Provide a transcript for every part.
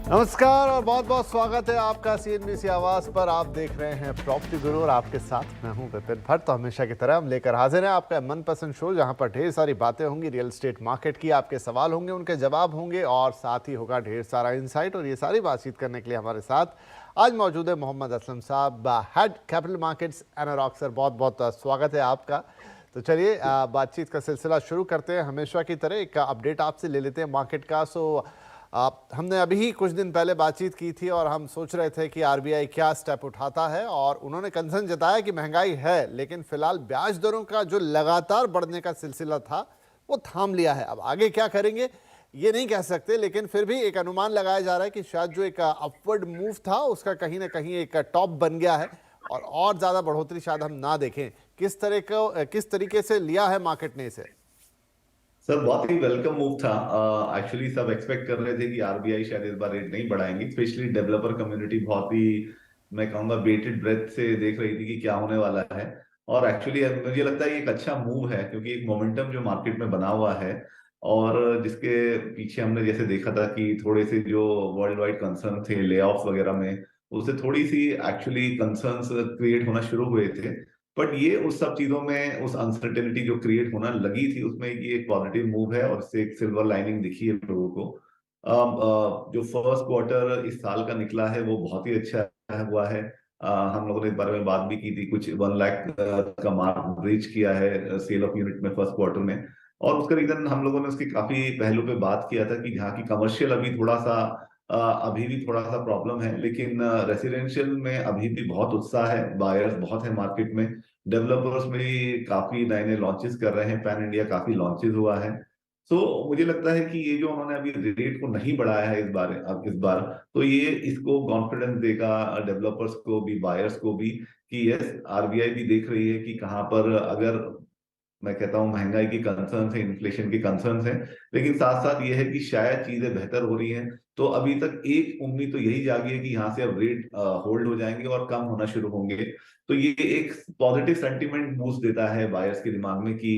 नमस्कार और बहुत बहुत स्वागत है आपका सीएनबीसी आवाज पर। आप देख रहे हैं प्रॉपर्टी गुरु और आपके साथ मैं हूं विपिन भट्ट। तो हमेशा की तरह हम लेकर हाजिर हैं आपका मनपसंद शो, जहां पर ढेर सारी बातें होंगी रियल एस्टेट मार्केट की, आपके सवाल होंगे, उनके जवाब होंगे और साथ ही होगा ढेर सारा इंसाइट। और ये सारी बातचीत करने के लिए हमारे साथ आज मौजूद है मोहम्मद असलम साहब, head capital markets Anarock. Sir बहुत बहुत स्वागत है आपका। तो चलिए बातचीत का सिलसिला शुरू करते हैं। हमेशा की तरह एक अपडेट आपसे ले लेते हैं मार्केट का। हमने अभी ही कुछ दिन पहले बातचीत की थी और हम सोच रहे थे कि आरबीआई क्या स्टेप उठाता है, और उन्होंने कंसर्न जताया कि महंगाई है, लेकिन फिलहाल ब्याज दरों का जो लगातार बढ़ने का सिलसिला था वो थाम लिया है। अब आगे क्या करेंगे ये नहीं कह सकते, लेकिन फिर भी एक अनुमान लगाया जा रहा है कि शायद जो एक अपवर्ड मूव था उसका कहीं ना कहीं एक टॉप बन गया है और ज़्यादा बढ़ोतरी शायद हम ना देखें। किस तरीके से लिया है मार्केट ने इसे? सर बहुत ही वेलकम मूव था। एक्चुअली सब एक्सपेक्ट कर रहे थे कि आरबीआई शायद इस बार रेट नहीं बढ़ाएंगे। स्पेशली डेवलपर कम्युनिटी बहुत ही, मैं कहूंगा, बेटेड ब्रेथ से देख रही थी कि क्या होने वाला है। और एक्चुअली मुझे लगता है ये एक अच्छा मूव है, क्योंकि एक मोमेंटम जो मार्केट में बना हुआ है और जिसके पीछे हमने जैसे देखा था कि थोड़े से जो वर्ल्ड वाइड कंसर्न थे ले ऑफ वगैरह में, उससे थोड़ी सी एक्चुअली कंसर्न्स क्रिएट होना शुरू हुए थे। बट ये उस सब चीजों में उस अनसर्टेनिटी जो क्रिएट होना लगी थी उसमें ये एक पॉजिटिव मूव है और इससे एक सिल्वर लाइनिंग दिखी है लोगों को। जो फर्स्ट क्वार्टर इस साल का निकला है वो बहुत ही अच्छा हुआ है। हम लोगों ने इस बारे में बात भी की थी, कुछ 1 लाख का मार्क ब्रीच किया है सेल ऑफ यूनिट में फर्स्ट क्वार्टर में। और उसका रीजन हम लोगों ने उसके काफी पहलू पे बात किया था कि जहाँ की कमर्शियल अभी थोड़ा सा अभी भी थोड़ा सा प्रॉब्लम है, लेकिन रेसिडेंशियल में अभी भी बहुत उत्साह है, बायर्स बहुत है मार्केट में। डेवलपर्स में भी काफी नए नए लॉन्चेस कर रहे हैं, पैन इंडिया काफी लॉन्चेस हुआ है। सो मुझे लगता है कि ये जो उन्होंने अभी रेट को नहीं बढ़ाया है इस बार, तो ये इसको कॉन्फिडेंस देगा डेवलपर्स को भी, बायर्स को भी, कि यस, आरबीआई भी देख रही है कि कहाँ पर, अगर मैं कहता हूँ महंगाई की कंसर्न्स है, इन्फ्लेशन की कंसर्न्स है, लेकिन साथ साथ ये है कि शायद चीजें बेहतर हो रही हैं। तो अभी तक एक उम्मीद तो यही जागी है कि यहाँ से अब रेट होल्ड हो जाएंगे और कम होना शुरू होंगे। तो ये एक पॉजिटिव सेंटीमेंट बूस्ट देता है बायर्स के दिमाग में कि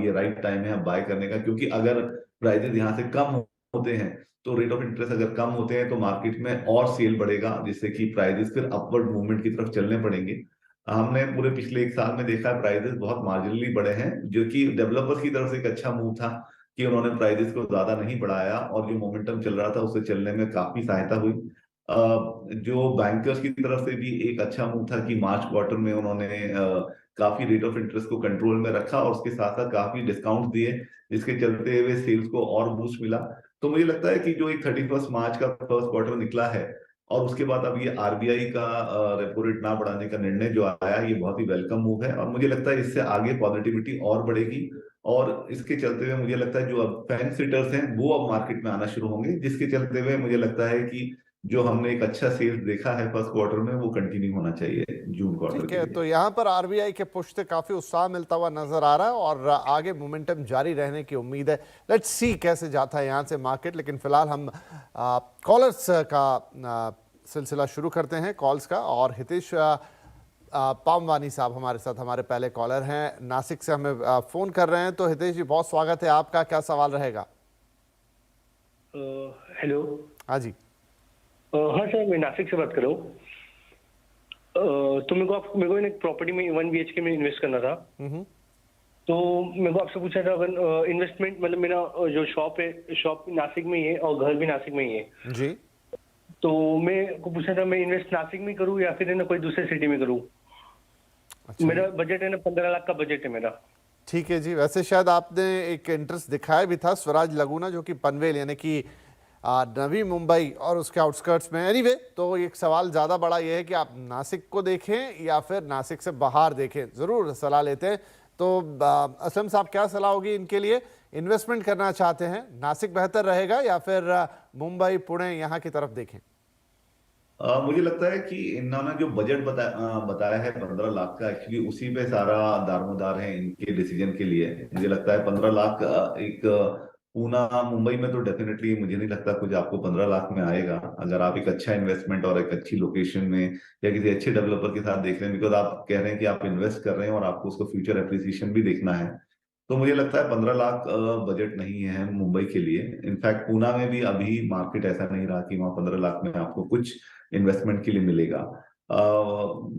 ये राइट टाइम है अब बाय करने का, क्योंकि अगर प्राइजेस यहाँ से कम होते हैं तो रेट ऑफ इंटरेस्ट अगर कम होते हैं तो मार्केट में और सेल बढ़ेगा, जिससे कि प्राइजेस फिर अपवर्ड मूवमेंट की तरफ चलने पड़ेंगे। हमने पूरे पिछले एक साल में देखा प्राइजेस बहुत मार्जिनली बढ़े हैं, जो कि डेवलपर्स की तरफ से एक अच्छा मूव था कि उन्होंने प्राइजेस को ज्यादा नहीं बढ़ाया और जो मोमेंटम चल रहा था उससे चलने में काफी सहायता हुई। जो बैंकर्स की तरफ से भी एक अच्छा मूव था कि मार्च क्वार्टर में उन्होंने काफी रेट ऑफ इंटरेस्ट को कंट्रोल में रखा और उसके साथ साथ काफी डिस्काउंट दिए, जिसके चलते हुए सेल्स को और बूस्ट मिला। तो मुझे लगता है कि जो एक 31 मार्च का फर्स्ट क्वार्टर निकला है और उसके बाद अब ये आरबीआई का रेपो रेट ना बढ़ाने का निर्णय जो आया, ये बहुत ही वेलकम मूव है और मुझे लगता है इससे आगे पॉजिटिविटी और बढ़ेगी। और इसके चलते हुए मुझे लगता है जो अब फैंस सिटर्स हैं वो अब मार्केट में आना शुरू होंगे, जिसके चलते हुए मुझे लगता है कि जो हमने एक अच्छा सेल्स देखा है फर्स्ट क्वार्टर में वो कंटिन्यू होना चाहिए जून क्वार्टर ठीक के है, लिए। तो यहाँ पर आरबीआई के पुश से काफी उत्साह मिलता हुआ नजर आ रहा है और आगे मोमेंटम जारी रहने की उम्मीद है। लेट्स सी कैसे जाता है यहाँ से मार्केट। लेकिन फिलहाल हम कॉलर्स का सिलसिला शुरू करते हैं, कॉल्स का। और हितेश पामवानी साहब हमारे साथ, हमारे पहले कॉलर हैं, नासिक से हमें फोन कर रहे हैं। तो हितेश जी बहुत स्वागत है आपका, क्या सवाल रहेगा? हेलो। हाँ जी। हाँ सर, मैं नासिक से बात कर रहा हूँ। तो मेरे को एक प्रॉपर्टी में 1 BHK में इन्वेस्ट करना था। तो मेरे को आपसे पूछा था, अगर इन्वेस्टमेंट मतलब मेरा जो शॉप है, शॉप नासिक में ही है और घर भी नासिक में ही है जी। तो मैं को पूछा था, मैं इन्वेस्ट नासिक में करूँ या फिर है ना कोई दूसरे सिटी में करूँ? अच्छा, मेरा बजट है ना 15 लाख का बजट है मेरा। ठीक है जी। वैसे शायद आपने एक इंटरेस्ट दिखाया भी था स्वराज लगुना, जो कि पनवेल यानी कि नवी मुंबई और उसके आउटस्कर्ट्स में। एनीवे, तो एक सवाल ज़्यादा बड़ा ये है कि आप नासिक को देखें या फिर नासिक से बाहर देखें, ज़रूर सलाह लेते हैं। तो असलम साहब, क्या सलाह होगी इनके लिए? इन्वेस्टमेंट करना चाहते हैं, नासिक बेहतर रहेगा या फिर मुंबई पुणे यहाँ की तरफ देखें? मुझे लगता है कि इन्होंने जो बजट बताया है 15 लाख का, एक्चुअली उसी पे सारा दारोमदार है इनके डिसीजन के लिए। मुझे लगता है 15 लाख एक पूना मुंबई में तो डेफिनेटली मुझे नहीं लगता कुछ आपको 15 लाख में आएगा, अगर आप एक अच्छा इन्वेस्टमेंट और एक अच्छी लोकेशन में या किसी अच्छे डेवलपर के साथ देख रहे हैं, बिकॉज आप कह रहे हैं कि आप इन्वेस्ट कर रहे हैं और आपको उसको फ्यूचर एप्रिसिएशन भी देखना है। तो मुझे लगता है 15 लाख बजट नहीं है मुंबई के लिए। इनफैक्ट पूना में भी अभी मार्केट ऐसा नहीं रहा कि वहां 15 लाख में आपको कुछ इन्वेस्टमेंट के लिए मिलेगा।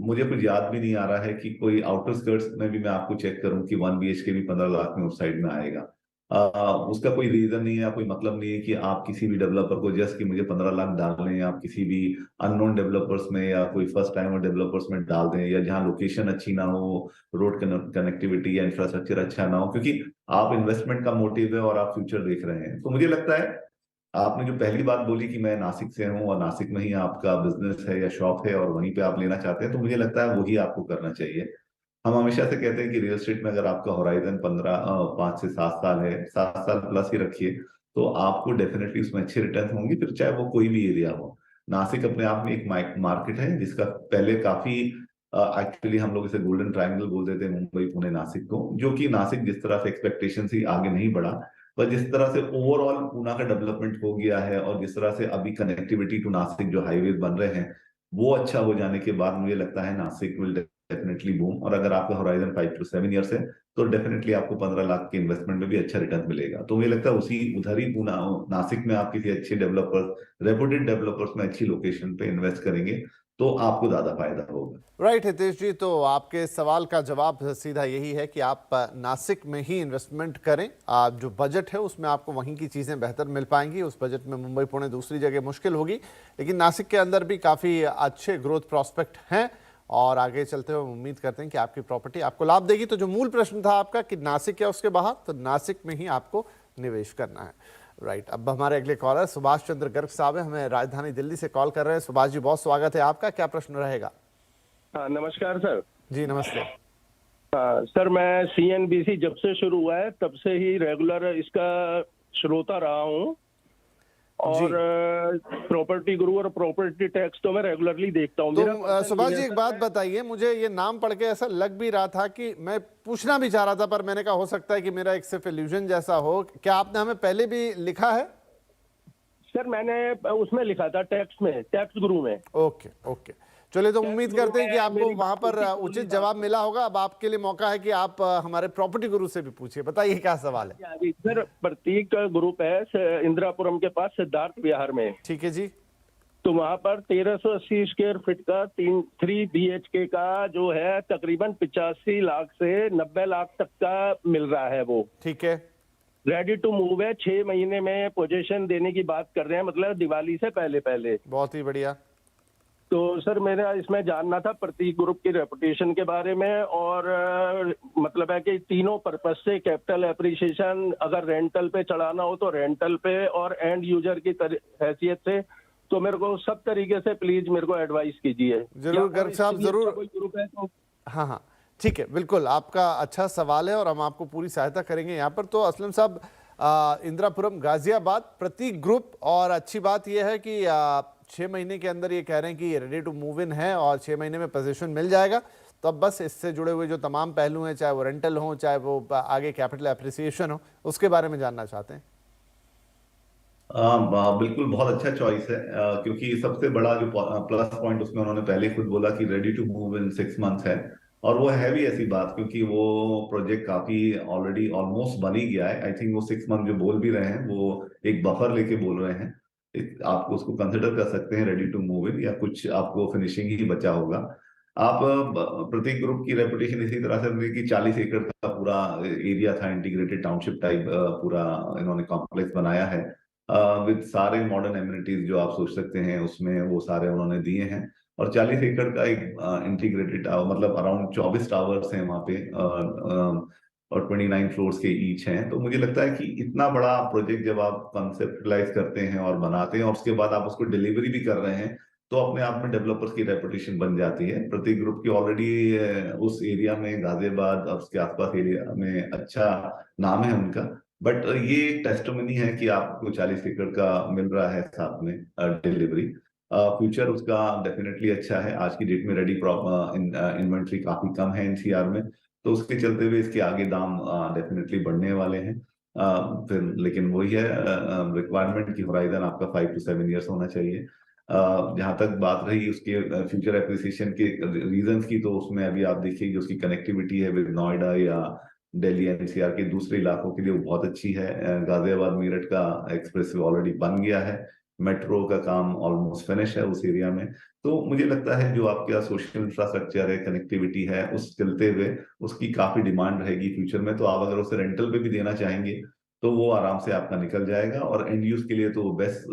मुझे कुछ याद भी नहीं आ रहा है कि कोई आउटर स्कर्ट्स में भी मैं आपको चेक करूं कि 1 BHK भी 15 लाख में उस साइड में आएगा। उसका कोई रीजन नहीं है या कोई मतलब नहीं है कि आप किसी भी डेवलपर को जस्ट कि मुझे 15 लाख डालने, आप किसी भी अननोन डेवलपर्स में या कोई फर्स्ट टाइमर डेवलपर्स में डाल दें, या जहां लोकेशन अच्छी ना हो, रोड कनेक्टिविटी या इंफ्रास्ट्रक्चर अच्छा ना हो, क्योंकि आप इन्वेस्टमेंट का मोटिव है और आप फ्यूचर देख रहे हैं। तो मुझे लगता है आपने जो पहली बात बोली कि मैं नासिक से हूं और नासिक में ही आपका बिजनेस है या शॉप है और वहीं पे आप लेना चाहते हैं, तो मुझे लगता है वही आपको करना चाहिए। हम हमेशा से कहते हैं कि रियल एस्टेट में अगर आपका होराइजन 5 से 7 साल है, 7 साल प्लस ही रखिए, तो आपको डेफिनेटली उसमें अच्छे रिटर्न होंगे, फिर चाहे वो कोई भी एरिया हो। नासिक अपने आप में एक मार्केट है जिसका पहले काफी एक्चुअली हम लोग इसे गोल्डन ट्रायंगल बोल देते हैं, मुंबई पुणे नासिक को, जो कि नासिक जिस तरह से एक्सपेक्टेशन से आगे नहीं बढ़ा, पर जिस तरह से ओवरऑल पूना का डेवलपमेंट हो गया है और जिस तरह से अभी कनेक्टिविटी टू नासिक जो हाईवे बन रहे हैं वो अच्छा हो जाने के बाद मुझे लगता है नासिक विल डेफिनेटली बूम। और अगर आपका होराइजन 5 to 7 years है तो डेफिनेटली आपको 15 लाख के इन्वेस्टमेंट में भी अच्छा रिटर्न मिलेगा। तो मुझे लगता है उसी उधर ही पूना नासिक में आप किसी अच्छे डेवलपर्स, रेपुटेड डेवलपर्स में अच्छी लोकेशन पे इन्वेस्ट करेंगे तो आपको ज्यादा फायदा होगा। राइट हितेश जी, तो आपके सवाल का जवाब सीधा यही है कि आप नासिक में ही इन्वेस्टमेंट करें। आप जो बजट है उसमें आपको वहीं की चीज़ें बेहतर मिल पाएंगी। उस बजट में मुंबई पुणे दूसरी जगह मुश्किल होगी, लेकिन नासिक के अंदर भी काफ़ी अच्छे ग्रोथ प्रॉस्पेक्ट हैं और आगे चलते हुए उम्मीद करते हैं कि आपकी प्रॉपर्टी आपको लाभ देगी। तो जो मूल प्रश्न था आपका कि नासिक या उसके बाहर, तो नासिक में ही आपको निवेश करना है। राइट, अब हमारे अगले कॉलर सुभाष चंद्र गर्ग साहब है, हमें राजधानी दिल्ली से कॉल कर रहे हैं। सुभाष जी, बहुत स्वागत है आपका, क्या प्रश्न रहेगा? हाँ, नमस्कार सर। जी नमस्ते। हाँ सर, मैं CNBC जब से शुरू हुआ है तब से ही रेगुलर इसका श्रोता रहा हूँ, और प्रॉपर्टी गुरु और प्रॉपर्टी टैक्स तो मैं रेगुलरली देखता हूँ। तो सुभाष जी एक बात बताइए, मुझे ये नाम पढ़ के ऐसा लग भी रहा था कि मैं पूछना भी चाह रहा था, पर मैंने कहा हो सकता है कि मेरा एक सिर्फ इल्यूजन जैसा हो। क्या आपने हमें पहले भी लिखा है? सर मैंने उसमें लिखा था, टैक्स में, टैक्स गुरु में। ओके ओके, चलिए तो उम्मीद करते हैं कि आपको वहां पर उचित जवाब मिला होगा। अब आपके लिए मौका है कि आप हमारे प्रॉपर्टी गुरु से भी पूछिए, बताइए क्या सवाल है। सर प्रतीक ग्रुप है इंदिरापुरम के पास सिद्धार्थ विहार में। ठीक है जी। तो वहां पर 1380 स्क्वायर फीट का 3 BHK का जो है तकरीबन 85 लाख से 90 लाख तक का मिल रहा है वो। ठीक है, रेडी टू मूव है, 6 महीने में पोजीशन देने की बात कर रहे हैं, मतलब दिवाली से पहले पहले। बहुत ही बढ़िया। तो सर मेरा इसमें जानना था प्रतीक ग्रुप की रेपुटेशन के बारे में, और मतलब है कि तीनों पर्पस से, कैपिटल एप्रिसिएशन, अगर रेंटल पे चढ़ाना हो तो रेंटल पे, और एंड यूजर की हैसियत से, तो मेरे को सब तरीके से प्लीज मेरे को एडवाइस कीजिए। जरूर गर्ग साहब, जरूर। कोई ग्रुप है तो हाँ हाँ ठीक है, बिल्कुल आपका अच्छा सवाल है और हम आपको पूरी सहायता करेंगे यहाँ पर। तो असलम साहब, इंदिरापुरम गाजियाबाद प्रतीक ग्रुप, और अच्छी बात यह है कि 6 महीने के अंदर ये कह रहे हैं कि रेडी टू मूव इन है और 6 महीने में पोजीशन मिल जाएगा। तो अब बस इससे जुड़े हुए जो तमाम पहलू हैं, चाहे वो रेंटल हो, चाहे वो आगे कैपिटल एप्रिसिएशन हो, उसके बारे में जानना चाहते हैं। बिल्कुल, बहुत अच्छा चॉइस है, क्योंकि सबसे बड़ा जो प्लस पॉइंट उसमें उन्होंने पहले खुद बोला कि ready to move in 6 months है, और वो है भी ऐसी बात, क्योंकि वो प्रोजेक्ट काफी ऑलरेडी ऑलमोस्ट बन ही गया है। आई थिंक वो 6 month जो बोल भी रहे हैं वो एक बफर लेके बोल रहे हैं। आप उसको कंसिडर कर सकते हैं रेडी टू मूव इन, या कुछ आपको फिनिशिंग ही बचा होगा। आप प्रतीक ग्रुप की रेपुटेशन इसी तरह से बनी कि 40 एकड़ का पूरा एरिया था, इंटीग्रेटेड टाउनशिप टाइप पूरा इन्होंने कॉम्प्लेक्स बनाया है, विद सारे मॉडर्न एमिनिटीज जो आप सोच सकते हैं उसमें वो सारे उन्होंने दिए हैं। और 40 एकड़ का एक इंटीग्रेटेड टावर, मतलब अराउंड 24 टावर्स हैं वहाँ पे, और 29 फ्लोर्स के ईच हैं। तो मुझे लगता है कि इतना बड़ा प्रोजेक्ट जब आप कंसेप्टलाइज करते हैं और बनाते हैं और उसके बाद आप उसको डिलीवरी भी कर रहे हैं, तो अपने आप में डेवलपर्स की रेपुटेशन बन जाती है। प्रतीक ग्रुप की ऑलरेडी उस एरिया में, गाजियाबाद और उसके आसपास एरिया में अच्छा नाम है उनका। बट ये एक टेस्टिमनी है कि आपको 40 एकड़ का मिल रहा है साथ में डिलीवरी। फ्यूचर उसका डेफिनेटली अच्छा है। आज की डेट में रेडी इन्वेंट्री काफी कम है एनसीआर में, तो उसके चलते हुए इसके आगे दाम डेफिनेटली बढ़ने वाले हैं। फिर लेकिन वही है रिक्वायरमेंट की होराइजन आपका 5 to 7 years होना चाहिए। जहां तक बात रही उसके फ्यूचर एप्रिसिएशन के रीजंस की, तो उसमें अभी आप देखिए जो उसकी कनेक्टिविटी है विद नोएडा या दिल्ली एनसीआर के दूसरे इलाकों के लिए वो बहुत अच्छी है। गाजियाबाद मेरठ का एक्सप्रेस ऑलरेडी बन गया है, मेट्रो का काम ऑलमोस्ट फिनिश है उस एरिया में। तो मुझे लगता है जो आपका सोशल इंफ्रास्ट्रक्चर है, कनेक्टिविटी है, उस चलते हुए उसकी काफी डिमांड रहेगी फ्यूचर में। तो आप अगर उसे रेंटल पे भी देना चाहेंगे तो वो आराम से आपका निकल जाएगा, और एंड यूज के लिए तो बेस्ट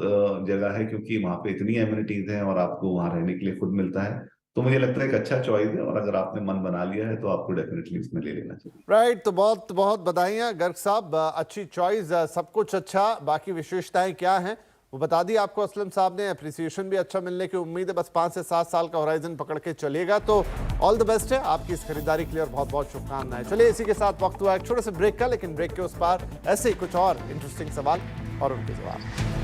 जगह है, क्योंकि वहां पे इतनी एमिनिटीज हैं और आपको वहां रहने के लिए खुद मिलता है। तो मुझे लगता है एक अच्छा चॉइस है, और अगर आपने मन बना लिया है तो आपको डेफिनेटली उसमें ले लेना चाहिए। राइट, तो बहुत बहुत बधाइयाँ गर्ग साहब, अच्छी चॉइस, सब कुछ अच्छा। बाकी विशेषताएं क्या हैं वो बता दी आपको असलम साहब ने। अप्रिसिएशन भी अच्छा मिलने की उम्मीद है, बस 5 से 7 साल का होराइजन पकड़ के चलिएगा तो ऑल द बेस्ट है आपकी इस खरीदारी के लिए, और बहुत बहुत शुभकामनाएं। चलिए इसी के साथ वक्त हुआ एक छोटे से ब्रेक का, लेकिन ब्रेक के उस पार ऐसे ही कुछ और इंटरेस्टिंग सवाल और उनके जवाब।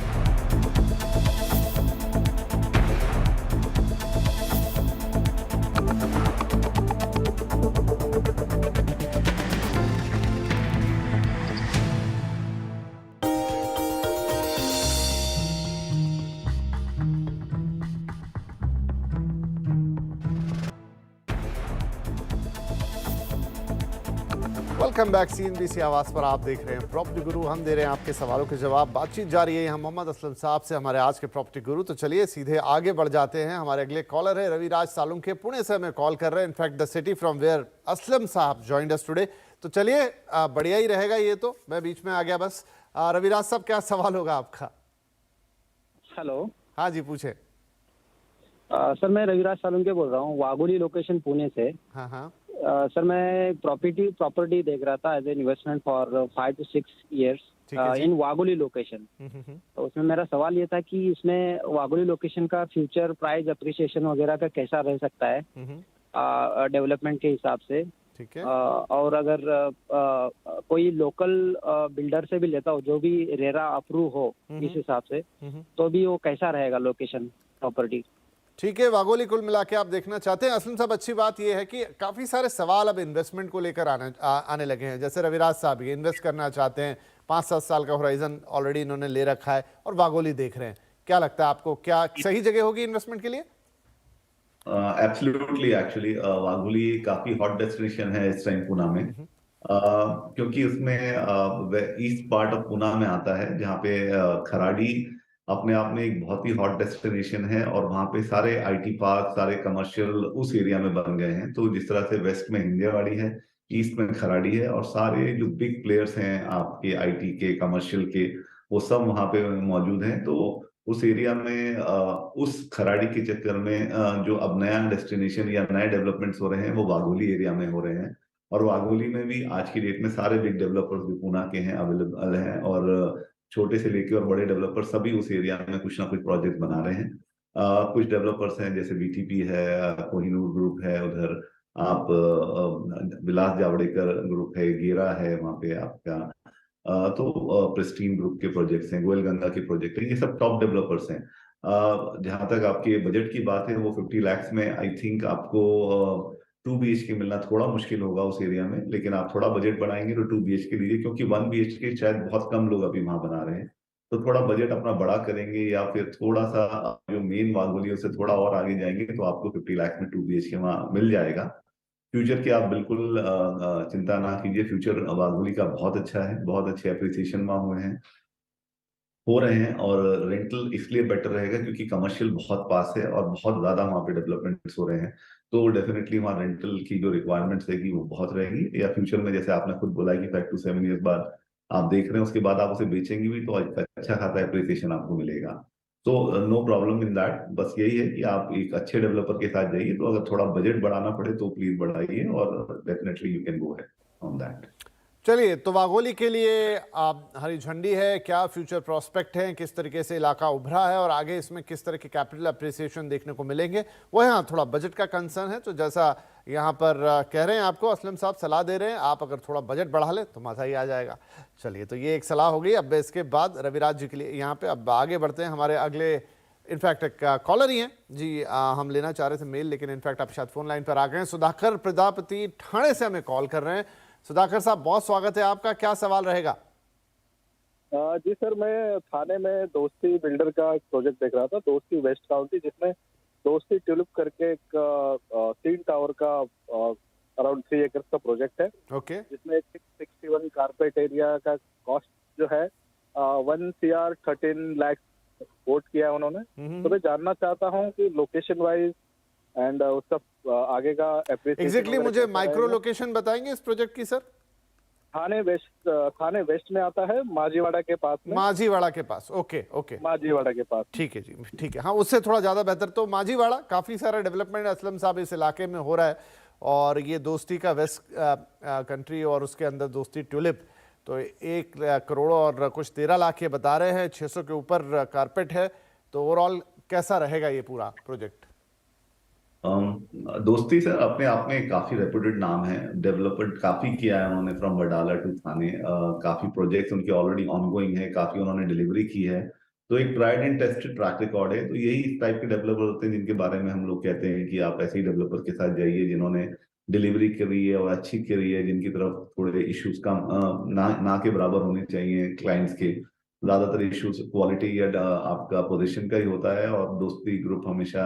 वेलकम बैक, सीएनबीसी आवाज पर आप देख रहे हैं प्रॉपर्टी गुरु। हम दे रहे हैं आपके सवालों के जवाब, बातचीत जारी है यहाँ मोहम्मद असलम साहब से, हमारे आज के प्रॉपर्टी गुरु। तो चलिए सीधे आगे बढ़ जाते हैं। हमारे अगले कॉलर है रविराज सालुंखे, पुणे से हमें कॉल कर रहे हैं, in fact the city from where Aslam sahab joined us today. तो चलिए बढ़िया ही रहेगा ये, तो मैं बीच में आ गया बस। रविराज साहब क्या सवाल होगा आपका? हेलो। हाँ जी पूछे। सर मैं रविराज सालुंके बोल रहा हूँ, वाघोली लोकेशन पुणे से। हाँ हाँ। सर मैं प्रॉपर्टी देख रहा था as a investment for 5 to 6 years ठीक है जी। इन वाघोली लोकेशन। तो उसमें मेरा सवाल ये था कि इसमें वाघोली लोकेशन का फ्यूचर प्राइस अप्रिसिएशन वगैरह का कैसा रह सकता है डेवलपमेंट के हिसाब से। ठीक है। और अगर कोई लोकल बिल्डर से भी लेता हो जो भी रेरा अप्रूव हो इस हिसाब से, तो भी वो कैसा रहेगा लोकेशन प्रॉपर्टी। ठीक है, वाघोली कुल मिला के आप देखना चाहते हैं। असलम साहब अच्छी बात यह है कि काफ़ी सारे सवाल अब इन्वेस्टमेंट को लेकर आने लगे हैं। जैसे रविराज साहब ये इन्वेस्ट करना चाहते हैं, 5-7 साल का होराइजन ऑलरेडी इन्होंने ले रखा है और वाघोली देख रहे हैं। क्या लगता है आपको, क्या सही जगह होगी इन्वेस्टमेंट के लिए? एब्सोल्युटली, एक्चुअली वाघोली काफी हॉट डेस्टिनेशन है इस टाइम पुणे में, क्योंकि उसमें ईस्ट पार्ट ऑफ पुणे में आता है, जहाँ पे खराड़ी अपने आप में एक बहुत ही हॉट डेस्टिनेशन है, और वहाँ पे सारे आईटी पार्क, सारे कमर्शियल उस एरिया में बन गए हैं। तो जिस तरह से वेस्ट में हिंजेवाड़ी है, ईस्ट में खराड़ी है, और सारे जो बिग प्लेयर्स हैं आपके आईटी के, कमर्शियल के, वो सब वहाँ पे मौजूद हैं। तो उस एरिया में उस खराड़ी के चक्कर में जो अब नया डेस्टिनेशन या नए डेवलपमेंट्स हो रहे हैं वो वाघोली एरिया में हो रहे हैं। और वाघोली में भी आज की डेट में सारे बिग डेवलपर्स जो पुणे के हैं अवेलेबल हैं, और छोटे से लेके और बड़े डेवलपर सभी उस एरिया में कुछ ना कुछ प्रोजेक्ट बना रहे हैं। कुछ डेवलपर्स हैं जैसे बीटीपी है, कोहिनूर ग्रुप है, उधर आप विलास जावड़ेकर ग्रुप है, गेरा है वहाँ पे आपका, तो प्रेस्टीन ग्रुप के प्रोजेक्ट्स हैं, गोयल गंगा के प्रोजेक्ट हैं, ये सब टॉप डेवलपर्स हैं। जहां तक आपके बजट की बात है, वो 50 लाख में आई थिंक आपको 2 BHK मिलना थोड़ा मुश्किल होगा उस एरिया में, लेकिन आप थोड़ा बजट बढ़ाएंगे तो 2 BHK लीजिए, क्योंकि 1 BHK शायद बहुत कम लोग अभी वहां बना रहे हैं। तो थोड़ा बजट अपना बड़ा करेंगे, या फिर थोड़ा सा जो मेन वाघोली से थोड़ा और आगे जाएंगे, तो आपको 50 लाख में 2 BHK वहां मिल जाएगा। फ्यूचर की आप बिल्कुल चिंता ना कीजिए, फ्यूचर वाघोली का बहुत अच्छा है, बहुत अच्छे अप्रिसिएशन वहां हो रहे हैं, और रेंटल इसलिए बेटर रहेगा क्योंकि कमर्शियल बहुत पास है और बहुत ज्यादा वहां पे डेवलपमेंट्स हो रहे हैं। तो डेफिनेटली वहाँ रेंटल की जो रिक्वायरमेंट्स रहेगी वो बहुत रहेगी, या फ्यूचर में जैसे आपने खुद बोला कि 5 to 7 ईयर्स बाद आप देख रहे हैं, उसके बाद आप उसे बेचेंगे भी तो अच्छा खासा एप्रिसिएशन आपको मिलेगा। तो नो प्रॉब्लम इन दैट, बस यही है कि आप एक अच्छे डेवलपर के साथ जाइए। तो अगर थोड़ा बजट बढ़ाना पड़े तो प्लीज बढ़ाइए, और definitely you can go ahead on that. चलिए, तो वाघोली के लिए हरी झंडी है, क्या फ्यूचर प्रोस्पेक्ट हैं, किस तरीके से इलाका उभरा है और आगे इसमें किस तरह के कैपिटल अप्रिसिएशन देखने को मिलेंगे, वो यहाँ थोड़ा बजट का कंसर्न है। तो जैसा यहाँ पर कह रहे हैं आपको असलम साहब, सलाह दे रहे हैं, आप अगर थोड़ा बजट बढ़ा ले तो मज़ा ही आ जाएगा। चलिए, तो ये एक सलाह हो गई। अब इसके बाद रविराज जी के लिए यहाँ पे अब आगे बढ़ते हैं। हमारे अगले इनफैक्ट एक कॉलर ही हैं जी, हम लेना चाह रहे थे मेल, लेकिन इनफैक्ट आप शायद फोन लाइन पर आ गए हैं। सुधाकर प्रजापति ठाणे से हमें कॉल कर रहे हैं। सुधाकर साहब बहुत स्वागत है आपका, क्या सवाल रहेगा? जी सर, मैं थाने में दोस्ती बिल्डर का एक प्रोजेक्ट देख रहा था, दोस्ती वेस्ट काउंटी, जिसमें दोस्ती ट्यूलिप करके एक 3 टावर का अराउंड 3 एकर्स का प्रोजेक्ट है, ओके जिसमें 661 कारपेट एरिया का कॉस्ट जो है 1 CR 13 लाख कोट किया है उन्होंने। तो मैं जानना चाहता हूँ कि लोकेशन वाइज एंड उसका आगे का एप्रिसिएशन एग्जैक्टली मुझे माइक्रो लोकेशन बताएंगे इस प्रोजेक्ट की सर? थाने वेस्ट में आता है, माझीवाड़ा के पास में। माझीवाड़ा के पास, ओके ओके, माझीवाड़ा के पास। ठीक है जी, ठीक है। हाँ, उससे थोड़ा ज़्यादा बेहतर तो माझीवाड़ा, काफ़ी सारा डेवलपमेंट असलम साहब इस इलाके में हो रहा है, और ये दोस्ती का वेस्ट कंट्री और उसके अंदर दोस्ती ट्यूलिप, तो 1 करोड़ और कुछ 13 लाख ये बता रहे हैं, 600 के ऊपर कारपेट है। तो ओवरऑल कैसा रहेगा ये पूरा प्रोजेक्ट? दोस्ती सर अपने आप में काफी रेपुटेड नाम है, डेवलपमेंट काफी किया है उन्होंने, फ्रॉम वडाला टू थाने। काफी प्रोजेक्ट्स उनके ऑलरेडी ऑनगोइंग है, काफी उन्होंने डिलीवरी की है, तो एक tried and tested track record है। तो यही इस टाइप के डेवलपर होते हैं जिनके बारे में हम लोग कहते हैं कि आप ऐसे ही डेवलपर के साथ जाइए जिन्होंने डिलीवरी करी है और अच्छी करी है, जिनकी तरफ थोड़े इश्यूज का ना के बराबर होने चाहिए क्लाइंट्स के। ज्यादातर इश्यूज क्वालिटी या आपका पोजीशन का ही होता है, और दोस्ती ग्रुप हमेशा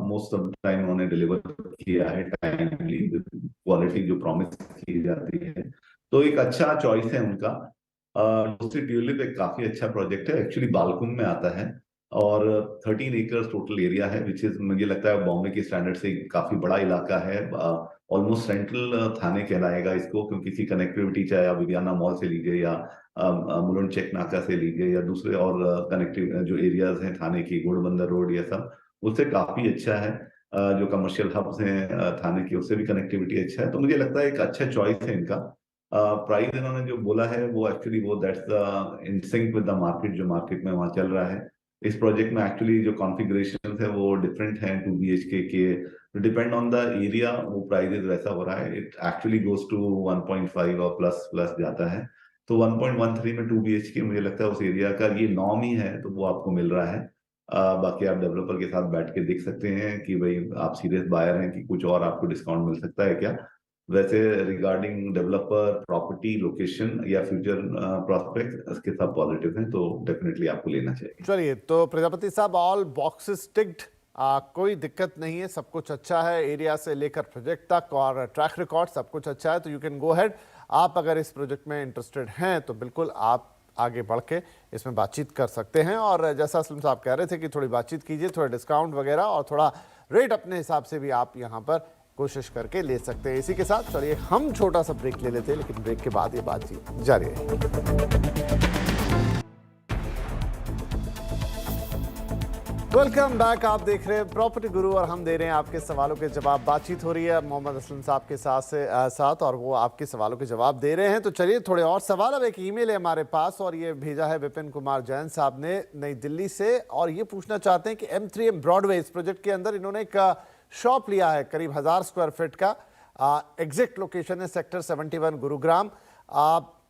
मोस्ट ऑफ टाइम उन्होंने डिलीवर किया है टाइमली क्वालिटी जो प्रॉमिस की जाती है। तो एक अच्छा चॉइस है उनका। दोस्ती ट्यूलिप एक काफी अच्छा प्रोजेक्ट है, एक्चुअली बालकुम में आता है, और 13 एकर्स टोटल एरिया है, विच इज मुझे लगता है बॉम्बे के स्टैंडर्ड से काफी बड़ा इलाका है। ऑलमोस्ट सेंट्रल थाने कहलाएगा इसको, क्योंकि इसकी कनेक्टिविटी चाहे आप विवियाना मॉल से लीजिए या मुलुंड चेक नाका से लीजिए या दूसरे और कनेक्टिव जो एरियाज हैं थाने की, घोड़बंदर रोड, ये सब उससे काफी अच्छा है। जो कमर्शियल हब्स हैं थाने की, उससे भी कनेक्टिविटी अच्छा है। तो मुझे लगता है एक अच्छा चॉइस है इनका। प्राइस इन्होंने जो बोला है वो एक्चुअली वो that's the in sync with the market, जो मार्केट में वहाँ चल रहा है। इस प्रोजेक्ट में एक्चुअली जो कॉन्फ़िगरेशन है वो डिफरेंट है 2 BHK के, डिपेंड ऑन द एरिया वो प्राइजेस वैसा हो रहा है। इट एक्चुअली गोज टू 1.5 और प्लस प्लस जाता है। तो 1.13 में 2 BHK मुझे लगता है उस एरिया का ये नॉर्म ही है, तो वो आपको मिल रहा है। बाकी आप डेवलपर के साथ बैठ के देख सकते हैं कि भाई आप सीरियस बायर हैं कि कुछ और आपको डिस्काउंट मिल सकता है क्या। वैसे रिगार्डिंग डेवलपर, प्रॉपर्टी, लोकेशन या फ्यूचर प्रॉस्पेक्ट इसके सब पॉजिटिव हैं, तो डेफिनेटली आपको लेना चाहिए। चलिए, तो प्रजापति साहब ऑल बॉक्सेस टिक्ड, कोई दिक्कत नहीं है, सब कुछ अच्छा है, एरिया से लेकर प्रोजेक्ट तक और ट्रैक रिकॉर्ड सब कुछ अच्छा है, तो यू कैन गो हेड। आप अगर इस प्रोजेक्ट में इंटरेस्टेड हैं तो बिल्कुल आप आगे बढ़ के इसमें बातचीत कर सकते हैं, और जैसा असलम साहब कह रहे थे कि थोड़ी बातचीत कीजिए, थोड़ा डिस्काउंट वगैरह और थोड़ा रेट अपने हिसाब से भी आप यहाँ पर कोशिश करके ले सकते हैं। इसी के साथ चलिए हम छोटा सा ब्रेक ले लेते हैं, लेकिन ब्रेक के बाद ये बातचीत जारी रहेगी। वेलकम बैक, आप देख रहे हैं प्रॉपर्टी गुरु और हम दे रहे हैं आपके सवालों के जवाब। बातचीत हो रही है मोहम्मद असलम साहब के साथ और वो आपके सवालों के जवाब दे रहे हैं। तो चलिए थोड़े और सवाल। अब एक ईमेल है हमारे पास और ये भेजा है विपिन कुमार जैन साहब ने नई दिल्ली से, और ये पूछना चाहते हैं कि M3M ब्रॉडवे इस प्रोजेक्ट के अंदर इन्होंने एक शॉप लिया है करीब 1000 स्क्वायर फीट का, एग्जैक्ट लोकेशन है सेक्टर 71 गुरुग्राम।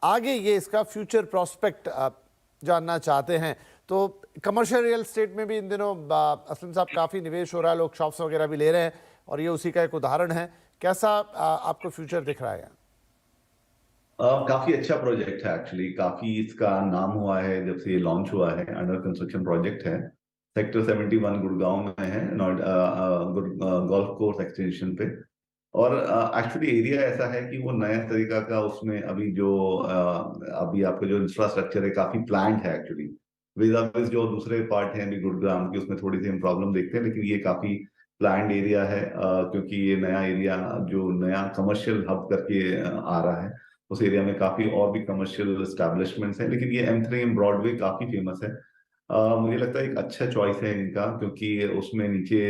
आगे ये इसका फ्यूचर प्रोस्पेक्ट जानना चाहते हैं। तो कमर्शियल रियल एस्टेट में भी इन दिनों असलम साहब काफ़ी निवेश हो रहा है, लोग शॉप्स वगैरह भी ले रहे हैं, और ये उसी का एक उदाहरण है। कैसा आपको फ्यूचर दिख रहा है? काफी अच्छा प्रोजेक्ट है एक्चुअली, काफी इसका नाम हुआ है जब से ये लॉन्च हुआ है। अंडर कंस्ट्रक्शन प्रोजेक्ट है, सेक्टर 71 गुड़गांव में है, गोल्फ कोर्स एक्सटेंशन पे। और एक्चुअली एरिया ऐसा है कि वो नया तरीका का उसमें अभी जो अभी आपका जो इंफ्रास्ट्रक्चर है काफी प्लान्ड है एक्चुअली, विद जो दूसरे पार्ट हैं अभी गुरुग्राम की, उसमें थोड़ी सी हम प्रॉब्लम देखते हैं, लेकिन ये काफी प्लान्ड एरिया है, क्योंकि ये नया एरिया जो नया कमर्शियल हब करके आ रहा है, उस एरिया में काफी और भी कमर्शियल एस्टैब्लिशमेंट्स हैं। लेकिन ये M3M ब्रॉडवे काफी फेमस है। मुझे लगता है एक अच्छा चॉइस है इनका, क्योंकि उसमें नीचे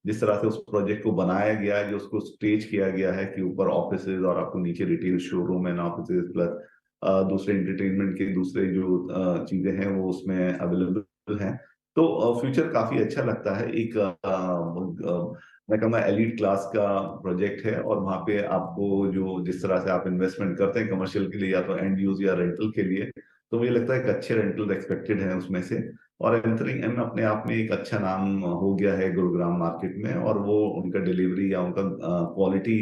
जिस तरह से उस प्रोजेक्ट को बनाया गया है, जो उसको स्टेज किया गया है कि ऊपर ऑफिसेज और आपको नीचे retail showroom and offices plus दूसरे एंटरटेनमेंट के दूसरे जो चीजें हैं वो उसमें अवेलेबल हैं। तो फ्यूचर काफी अच्छा लगता है। एक मैं कहूँगा एलीट क्लास का प्रोजेक्ट है, और वहाँ पे आपको जो जिस तरह से आप इन्वेस्टमेंट करते हैं कमर्शियल के लिए या तो एंड यूज या रेंटल के लिए, तो मुझे लगता है एक अच्छे रेंटल एक्सपेक्टेड है उसमें से। और M3M अपने आप में एक अच्छा नाम हो गया है गुरुग्राम मार्केट में, और वो उनका डिलीवरी या उनका क्वालिटी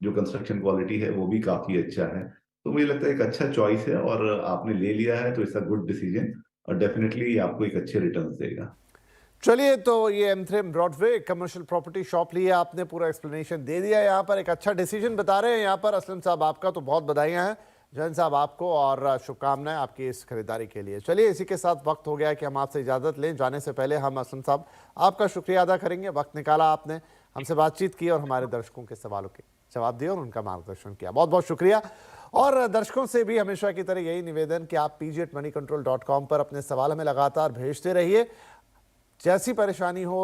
जो कंस्ट्रक्शन क्वालिटी है वो भी काफी अच्छा है। तो मुझे लगता है एक अच्छा चॉइस है, और आपने ले लिया है तो इट्स अ गुड डिसीजन, और डेफिनेटली आपको एक अच्छे रिटर्न देगा। चलिए, तो ये M3 Broadway commercial property shop ली है आपने, पूरा एक्सप्लेनेशन दे दिया। यहाँ पर एक अच्छा डिसीजन बता रहे हैं यहाँ पर असलम साहब आपका, तो बहुत बधाइयाँ हैं जैन साहब आपको और शुभकामनाएं आपकी इस खरीदारी के लिए। चलिए, इसी के साथ वक्त हो गया है कि हम आपसे इजाज़त लें। जाने से पहले हम असलम साहब आपका शुक्रिया अदा करेंगे, वक्त निकाला आपने, हमसे बातचीत की और हमारे दर्शकों के सवालों के जवाब दिए और उनका मार्गदर्शन किया। बहुत बहुत शुक्रिया। और दर्शकों से भी हमेशा की तरह यही निवेदन कि आप pg@moneycontrol.com पर अपने सवाल हमें लगातार भेजते रहिए। जैसी परेशानी हो,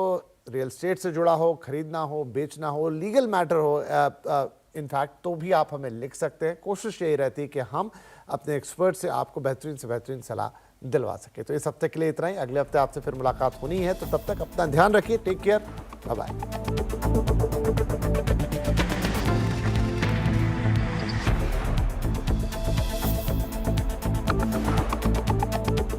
रियल एस्टेट से जुड़ा हो, खरीदना हो, बेचना हो, लीगल मैटर हो, इनफैक्ट तो भी आप हमें लिख सकते हैं। कोशिश यही रहती है कि हम अपने एक्सपर्ट से आपको बेहतरीन से बेहतरीन सलाह दिलवा सके। तो इस हफ्ते के लिए इतना ही, अगले हफ्ते आपसे फिर मुलाकात होनी है, तो तब तक अपना ध्यान रखिए। Take care, bye bye.